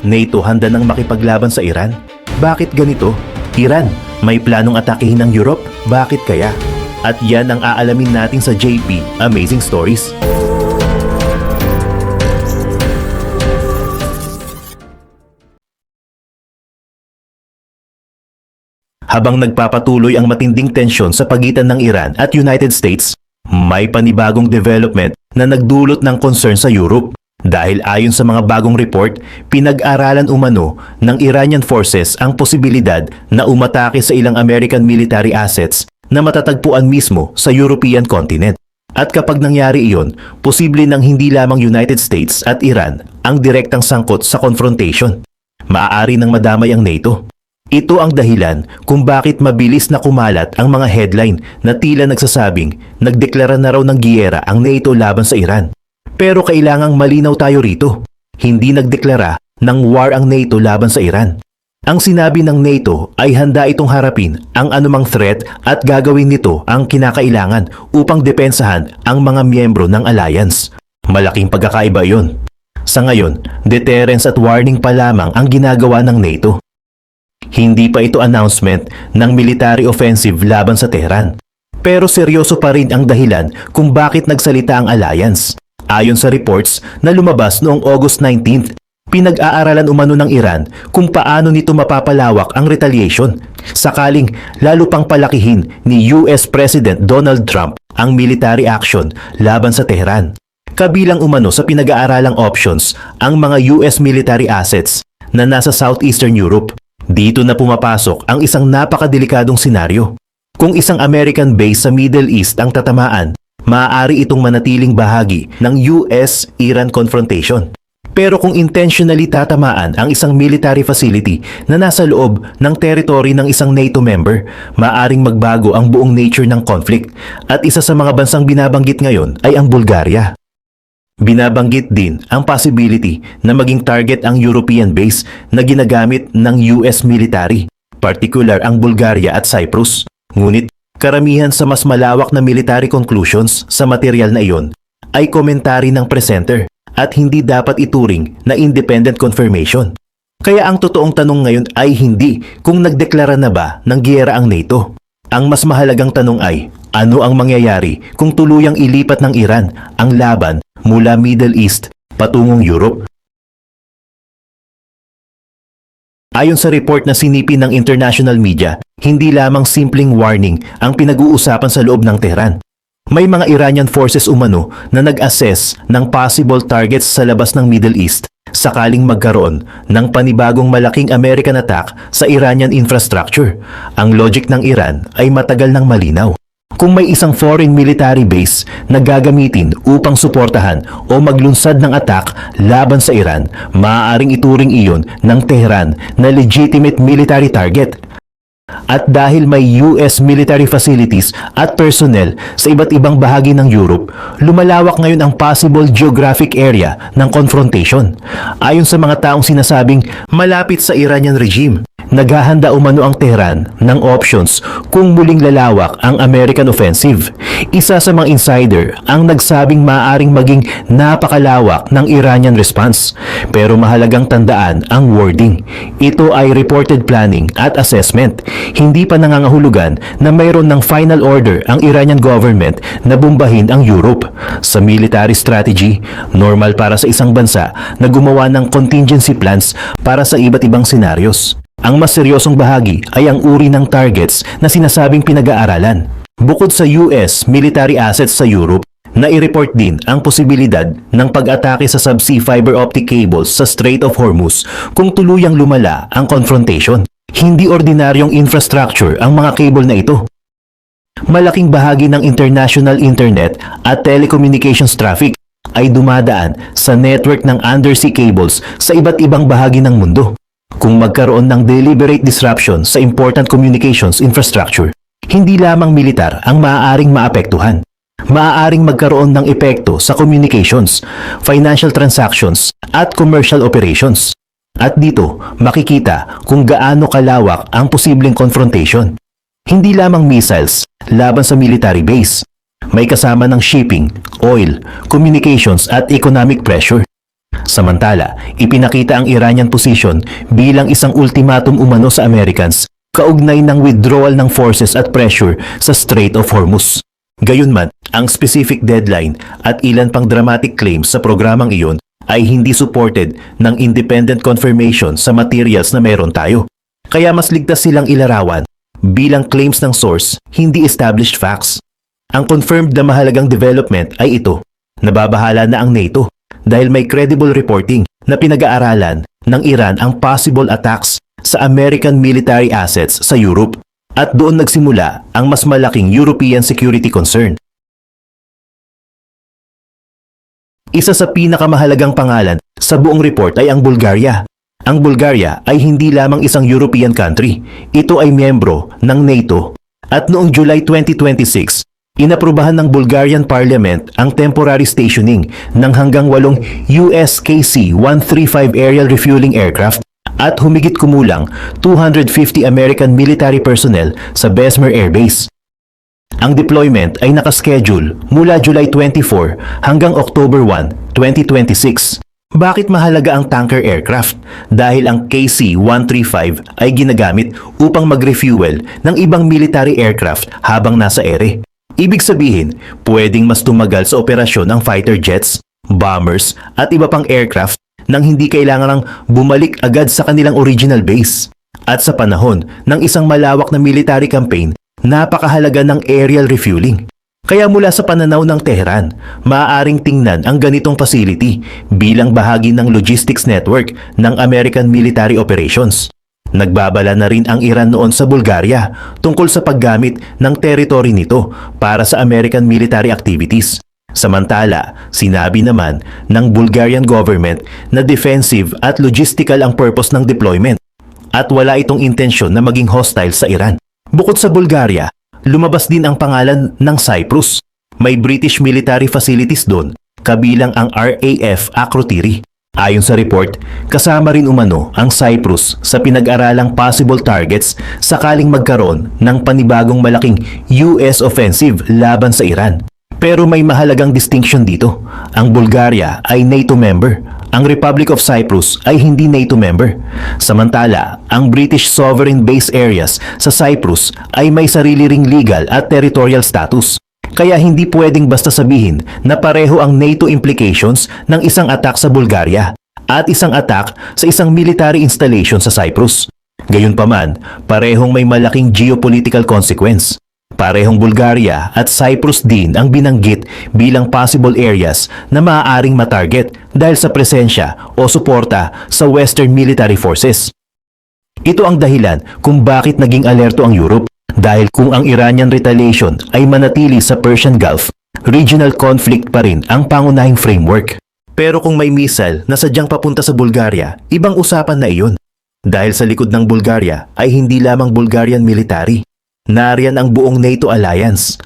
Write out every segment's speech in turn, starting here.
NATO handa nang makipaglaban sa Iran? Bakit ganito? Iran, may planong atakihin ng Europe? Bakit kaya? At yan ang aalamin natin sa JP Amazing Stories. Habang nagpapatuloy ang matinding tensyon sa pagitan ng Iran at United States, may panibagong development na nagdulot ng concern sa Europe. Dahil ayon sa mga bagong report, pinag-aralan umano ng Iranian forces ang posibilidad na umatake sa ilang American military assets na matatagpuan mismo sa European continent. At kapag nangyari iyon, posible nang hindi lamang United States at Iran ang direktang sangkot sa confrontation. Maaari nang madamay ang NATO. Ito ang dahilan kung bakit mabilis na kumalat ang mga headline na tila nagsasabing nagdeklara na raw ng giyera ang NATO laban sa Iran. Pero kailangang malinaw tayo rito. Hindi nagdeklara ng war ang NATO laban sa Iran. Ang sinabi ng NATO ay handa itong harapin ang anumang threat at gagawin nito ang kinakailangan upang depensahan ang mga miyembro ng alliance. Malaking pagkakaiba iyon. Sa ngayon, deterrence at warning pa lamang ang ginagawa ng NATO. Hindi pa ito announcement ng military offensive laban sa Tehran. Pero seryoso pa rin ang dahilan kung bakit nagsalita ang alliance. Ayon sa reports na lumabas noong August 19th, pinag-aaralan umano ng Iran kung paano nito mapapalawak ang retaliation sakaling lalo pang palakihin ni US President Donald Trump ang military action laban sa Tehran. Kabilang umano sa pinag-aaralang options ang mga US military assets na nasa Southeastern Europe. Dito na pumapasok ang isang napakadelikadong senaryo. Kung isang American base sa Middle East ang tatamaan, maaari itong manatiling bahagi ng US-Iran confrontation. Pero kung intentionally tatamaan ang isang military facility na nasa loob ng territory ng isang NATO member, maaaring magbago ang buong nature ng conflict. At isa sa mga bansang binabanggit ngayon ay ang Bulgaria. Binabanggit din ang possibility na maging target ang European base na ginagamit ng US military, particular ang Bulgaria at Cyprus. Ngunit karamihan sa mas malawak na military conclusions sa material na iyon ay komentary ng presenter at hindi dapat ituring na independent confirmation. Kaya ang totoong tanong ngayon ay hindi kung nagdeklara na ba ng giyera ang NATO. Ang mas mahalagang tanong ay, ano ang mangyayari kung tuluyang ilipat ng Iran ang laban mula Middle East patungong Europe? Ayon sa report na sinipin ng international media, hindi lamang simpleng warning ang pinag-uusapan sa loob ng Tehran. May mga Iranian forces umano na nag-assess ng possible targets sa labas ng Middle East sakaling magkaroon ng panibagong malaking American attack sa Iranian infrastructure. Ang logic ng Iran ay matagal nang malinaw. Kung may isang foreign military base na gagamitin upang suportahan o maglunsad ng attack laban sa Iran, maaaring ituring iyon ng Tehran na legitimate military target. At dahil may US military facilities at personnel sa iba't ibang bahagi ng Europe, lumalawak ngayon ang possible geographic area ng confrontation. Ayon sa mga taong sinasabing malapit sa Iranian regime, naghahanda umano ang Tehran ng options kung muling lalawak ang American offensive. Isa sa mga insider ang nagsabing maaaring maging napakalawak ng Iranian response. Pero mahalagang tandaan ang wording. Ito ay reported planning at assessment. Hindi pa nangangahulugan na mayroon ng final order ang Iranian government na bombahin ang Europe. Sa military strategy, normal para sa isang bansa na gumawa ng contingency plans para sa iba't ibang senaryos. Ang mas seryosong bahagi ay ang uri ng targets na sinasabing pinag-aaralan. Bukod sa US military assets sa Europe, nai-report din ang posibilidad ng pag-atake sa subsea fiber optic cables sa Strait of Hormuz kung tuluyang lumala ang confrontation. Hindi ordinaryong infrastructure ang mga cable na ito. Malaking bahagi ng international internet at telecommunications traffic ay dumadaan sa network ng undersea cables sa iba't ibang bahagi ng mundo. Kung magkaroon ng deliberate disruption sa important communications infrastructure, hindi lamang militar ang maaaring maapektuhan. Maaaring magkaroon ng epekto sa communications, financial transactions, at commercial operations. At dito, makikita kung gaano kalawak ang posibleng confrontation. Hindi lamang missiles laban sa military base. May kasama ng shipping, oil, communications at economic pressure. Samantala, ipinakita ang Iranian position bilang isang ultimatum umano sa Americans kaugnay ng withdrawal ng forces at pressure sa Strait of Hormuz. Gayunman, ang specific deadline at ilan pang dramatic claims sa programang iyon ay hindi supported ng independent confirmation sa materials na meron tayo. Kaya mas ligtas silang ilarawan bilang claims ng source, hindi established facts. Ang confirmed na mahalagang development ay ito. Nababahala na ang NATO dahil may credible reporting na pinag-aaralan ng Iran ang possible attacks sa American military assets sa Europe at doon nagsimula ang mas malaking European security concern. Isa sa pinakamahalagang pangalan sa buong report ay ang Bulgaria. Ang Bulgaria ay hindi lamang isang European country. Ito ay miyembro ng NATO at noong July 2026, inaprubahan ng Bulgarian Parliament ang temporary stationing ng hanggang 8 US KC-135 aerial refueling aircraft at humigit kumulang 250 American military personnel sa Besmer Air Base. Ang deployment ay nakaschedule mula July 24 hanggang October 1, 2026. Bakit mahalaga ang tanker aircraft? Dahil ang KC-135 ay ginagamit upang mag-refuel ng ibang military aircraft habang nasa ere. Ibig sabihin, pwedeng mas tumagal sa operasyon ang fighter jets, bombers at iba pang aircraft nang hindi kailangan ng bumalik agad sa kanilang original base. At sa panahon ng isang malawak na military campaign, napakahalaga ng aerial refueling. Kaya mula sa pananaw ng Tehran, maaaring tingnan ang ganitong facility bilang bahagi ng logistics network ng American military operations. Nagbabala na rin ang Iran noon sa Bulgaria tungkol sa paggamit ng territory nito para sa American military activities. Samantala, sinabi naman ng Bulgarian government na defensive at logistical ang purpose ng deployment at wala itong intensyon na maging hostile sa Iran. Bukod sa Bulgaria, lumabas din ang pangalan ng Cyprus. May British military facilities doon, kabilang ang RAF Akrotiri. Ayon sa report, kasama rin umano ang Cyprus sa pinag-aralang possible targets sakaling magkaroon ng panibagong malaking US offensive laban sa Iran. Pero may mahalagang distinction dito. Ang Bulgaria ay NATO member. Ang Republic of Cyprus ay hindi NATO member. Samantala, ang British sovereign base areas sa Cyprus ay may sarili ring legal at territorial status. Kaya hindi pwedeng basta sabihin na pareho ang NATO implications ng isang attack sa Bulgaria at isang attack sa isang military installation sa Cyprus. Gayunpaman, parehong may malaking geopolitical consequence. Parehong Bulgaria at Cyprus din ang binanggit bilang possible areas na maaaring matarget dahil sa presensya o suporta sa Western military forces. Ito ang dahilan kung bakit naging alerto ang Europe dahil kung ang Iranian retaliation ay manatili sa Persian Gulf, regional conflict pa rin ang pangunahing framework. Pero kung may missile na sadyang papunta sa Bulgaria, ibang usapan na iyon. Dahil sa likod ng Bulgaria ay hindi lamang Bulgarian military. Nariyan ang buong NATO alliance.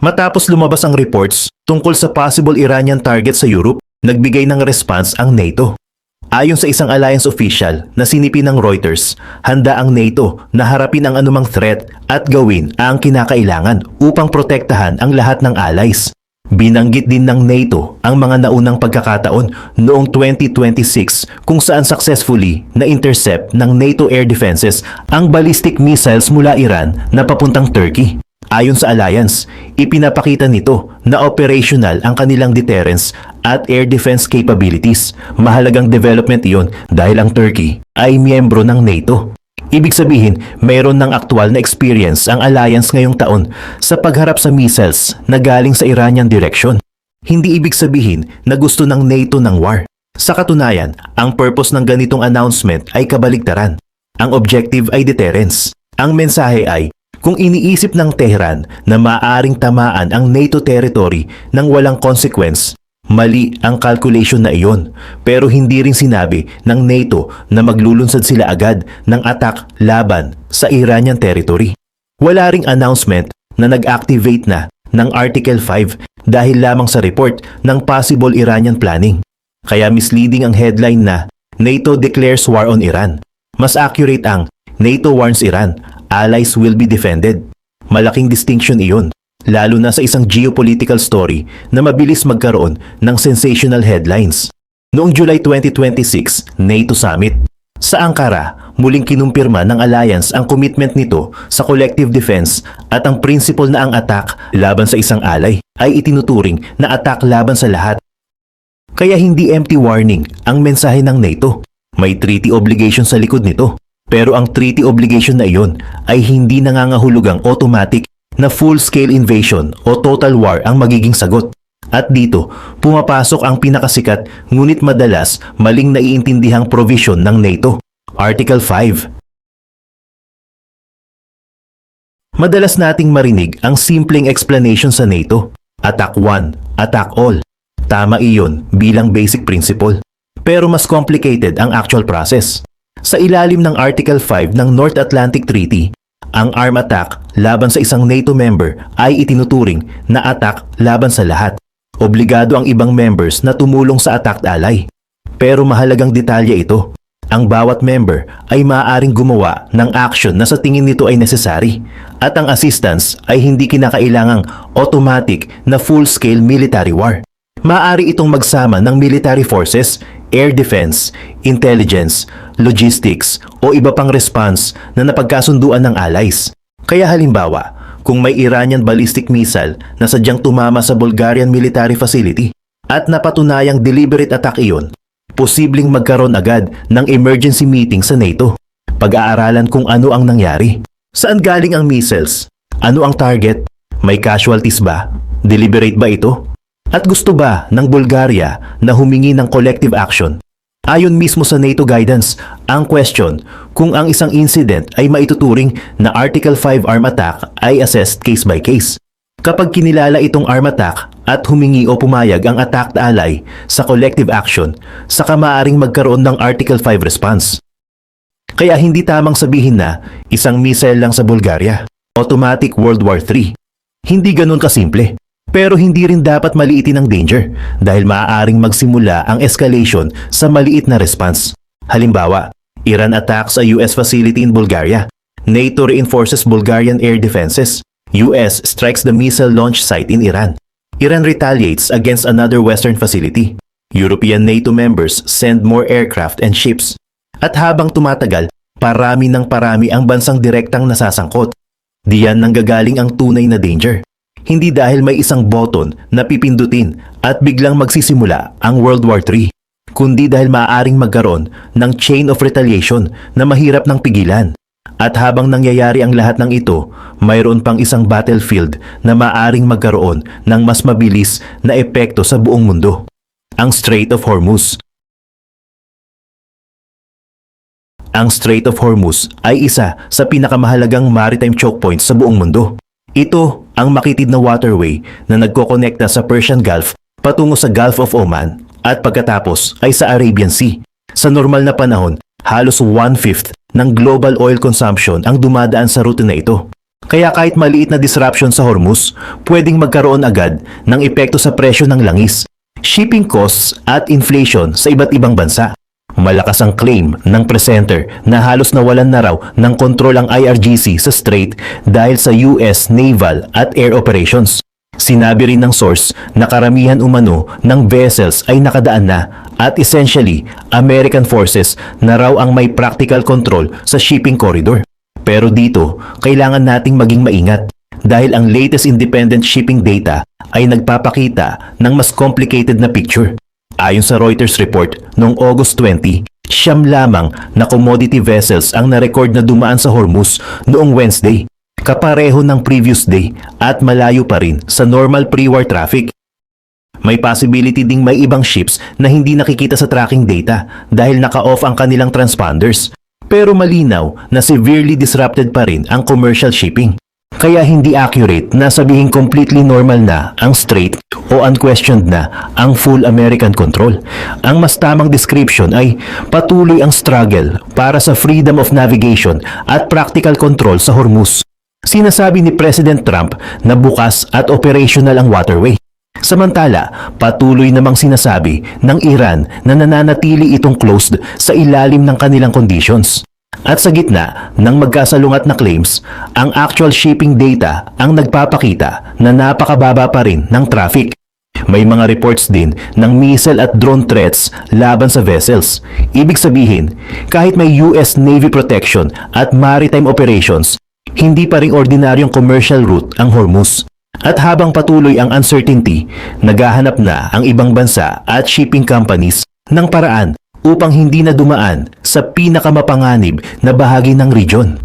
Matapos lumabas ang reports tungkol sa possible Iranian target sa Europe, nagbigay ng response ang NATO. Ayon sa isang alliance official na sinipi ng Reuters, handa ang NATO na harapin ang anumang threat at gawin ang kinakailangan upang protektahan ang lahat ng allies. Binanggit din ng NATO ang mga naunang pagkakataon noong 2026 kung saan successfully na-intercept ng NATO air defenses ang ballistic missiles mula Iran na papuntang Turkey. Ayon sa alliance, ipinapakita nito na operational ang kanilang deterrence at air defense capabilities. Mahalagang development iyon dahil ang Turkey ay miyembro ng NATO. Ibig sabihin, mayroon ng aktual na experience ang alliance ngayong taon sa pagharap sa missiles na galing sa Iranian direction. Hindi ibig sabihin na gusto ng NATO ng war. Sa katunayan, ang purpose ng ganitong announcement ay kabaligtaran. Ang objective ay deterrence. Ang mensahe ay, kung iniisip ng Tehran na maaaring tamaan ang NATO territory ng walang consequence, mali ang calculation na iyon. Pero hindi rin sinabi ng NATO na maglulunsad sila agad ng attack laban sa Iranian territory. Wala ring announcement na nag-activate na ng Article 5 dahil lamang sa report ng possible Iranian planning. Kaya misleading ang headline na NATO declares war on Iran. Mas accurate ang NATO warns Iran, allies will be defended. Malaking distinction iyon. lalo na sa isang geopolitical story na mabilis magkaroon ng sensational headlines. Noong July 2026, NATO Summit. Sa Ankara, muling kinumpirma ng alliance ang commitment nito sa collective defense at ang principle na ang attack laban sa isang ally ay itinuturing na attack laban sa lahat. Kaya hindi empty warning ang mensahe ng NATO. May treaty obligation sa likod nito. Pero ang treaty obligation na iyon ay hindi nangangahulugang automatic na full-scale invasion o total war ang magiging sagot. At dito, pumapasok ang pinakasikat ngunit madalas maling naiintindihang provision ng NATO, Article 5. Madalas nating marinig ang simpleng explanation sa NATO, Attack 1, Attack All. Tama iyon bilang basic principle. Pero mas complicated ang actual process. Sa ilalim ng Article 5 ng North Atlantic Treaty, ang arm attack laban sa isang NATO member ay itinuturing na attack laban sa lahat. Obligado ang ibang members na tumulong sa attacked ally. Pero mahalagang detalye ito. Ang bawat member ay maaaring gumawa ng action na sa tingin nito ay necessary at ang assistance ay hindi kinakailangang automatic na full-scale military war. Maaari itong magsama ng military forces, air defense, intelligence, logistics o iba pang response na napagkasunduan ng allies. Kaya halimbawa, kung may Iranian ballistic missile na sadyang tumama sa Bulgarian military facility at napatunayang deliberate attack iyon, posibleng magkaroon agad ng emergency meeting sa NATO. Pag-aaralan kung ano ang nangyari. Saan galing ang missiles? Ano ang target? May casualties ba? Deliberate ba ito? At gusto ba ng Bulgaria na humingi ng collective action? Ayon mismo sa NATO guidance, ang question kung ang isang incident ay maituturing na Article 5 arm attack ay assessed case by case. Kapag kinilala itong arm attack at humingi o pumayag ang attacked ally sa collective action, saka maaaring magkaroon ng Article 5 response. Kaya hindi tamang sabihin na isang missile lang sa Bulgaria, automatic World War III. Hindi ganun kasimple. Pero hindi rin dapat maliitin ang danger dahil maaaring magsimula ang escalation sa maliit na response. Halimbawa, Iran attacks a US facility in Bulgaria. NATO reinforces Bulgarian air defenses. US strikes the missile launch site in Iran. Iran retaliates against another Western facility. European NATO members send more aircraft and ships. At habang tumatagal, parami ng parami ang bansang direktang nasasangkot. Diyan nanggagaling ang tunay na danger. Hindi dahil may isang button na pipindutin at biglang magsisimula ang World War III, kundi dahil maaaring magkaroon ng chain of retaliation na mahirap ng pigilan. At habang nangyayari ang lahat ng ito, mayroon pang isang battlefield na maaaring magkaroon ng mas mabilis na epekto sa buong mundo. Ang Strait of Hormuz. Ang Strait of Hormuz ay isa sa pinakamahalagang maritime choke points sa buong mundo. Ito ang makitid na waterway na nagkokonekta sa Persian Gulf patungo sa Gulf of Oman at pagkatapos ay sa Arabian Sea. Sa normal na panahon, halos 1/5 ng global oil consumption ang dumadaan sa route na ito. Kaya kahit maliit na disruption sa Hormuz, pwedeng magkaroon agad ng epekto sa presyo ng langis, shipping costs at inflation sa iba't ibang bansa. Malakas ang claim ng presenter na halos nawalan na raw ng kontrol ang IRGC sa strait dahil sa US naval at air operations. Sinabi rin ng source na karamihan umano ng vessels ay nakadaan na at essentially American forces na raw ang may practical control sa shipping corridor. Pero dito, kailangan nating maging maingat dahil ang latest independent shipping data ay nagpapakita ng mas complicated na picture. Ayon sa Reuters report, noong August 20, 9 lamang na commodity vessels ang na-record na dumaan sa Hormuz noong Wednesday, kapareho ng previous day at malayo pa rin sa normal pre-war traffic. May possibility ding may ibang ships na hindi nakikita sa tracking data dahil naka-off ang kanilang transponders, pero malinaw na severely disrupted pa rin ang commercial shipping. Kaya hindi accurate na sabihin completely normal na ang strait o unquestioned na ang full American control. Ang mas tamang description ay patuloy ang struggle para sa freedom of navigation at practical control sa Hormuz. Sinasabi ni President Trump na bukas at operational ang waterway. Samantala, patuloy namang sinasabi ng Iran na nananatili itong closed sa ilalim ng kanilang conditions. At sa gitna ng magkasalungat na claims, ang actual shipping data ang nagpapakita na napakababa pa rin ng traffic. May mga reports din ng missile at drone threats laban sa vessels. Ibig sabihin, kahit may US Navy protection at maritime operations, hindi pa rin ordinaryong commercial route ang Hormuz. At habang patuloy ang uncertainty, naghahanap na ang ibang bansa at shipping companies ng paraan upang hindi na dumaan sa pinakamapanganib na bahagi ng region.